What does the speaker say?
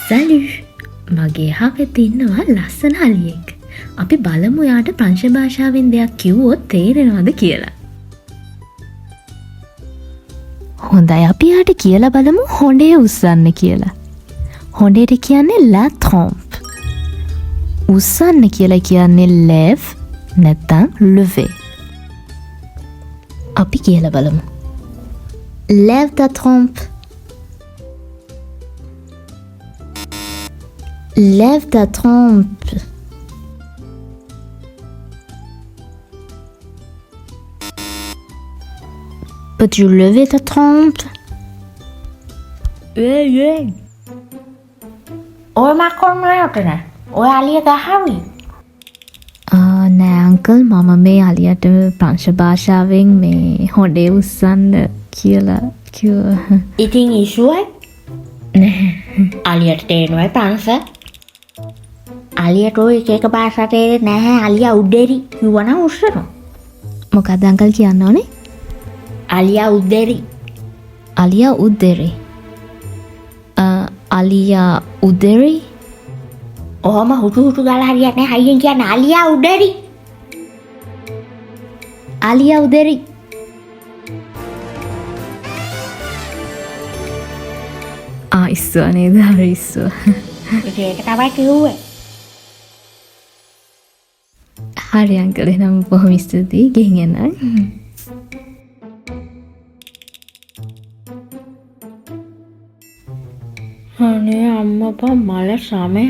Salut! මගේ හවෙත් ඉන්නවා ලස්සන හලියෙක්. අපි බලමු යාට ප්‍රංශ භාෂාවෙන් දෙයක් කිව්වොත් තේරෙනවද කියලා. හොඳයි අපි යාට කියලා බලමු හොඬේ උස්සන්න කියලා. හොඬේට කියන්නේ la trompe. උස්සන්න කියලා කියන්නේ lève නැත්නම් lever. අපි කියලා බලමු. Lève ta trompe. Lève ta trompe. Peux-tu lever ta trompe? ඔය මක්කොන් නෑටන ඔය අලිය ගහවි නෑ අංකල් මම මේ අලියට ප්‍රංශ භාෂාවෙන් මේ හොඬේ උස්සන්න කියලා කිව්වා. ඉතින් ඉෂුවයි නැහැ. අලියට තේරෙනවයි ප්‍රංශ අලියට ඔය එක එක භාෂා තේරෙන්නේ නැහැ අලියා උඩේරි කිව්වනම් උස්සනවා මොකක්ද අංකල් කියන්න ඕනේ? අලියා උඩේරි අලියා උදෙරි. අලියා උදෙරි? ඔහොම හුටු හුටු ගාලා හරියන්නේ නැහැ හයියෙන් කියන්න අලියා උඩේරි අලියා උදෙරි. ඉස්සුව නේද? හරි ඉස්සුව. ඒක තමයි කිව්වේ හරි අංකල් එහෙනම් බොහොම ස්තුතියි ගෙහින් එන්න. අනේ අම්මපා මල සමය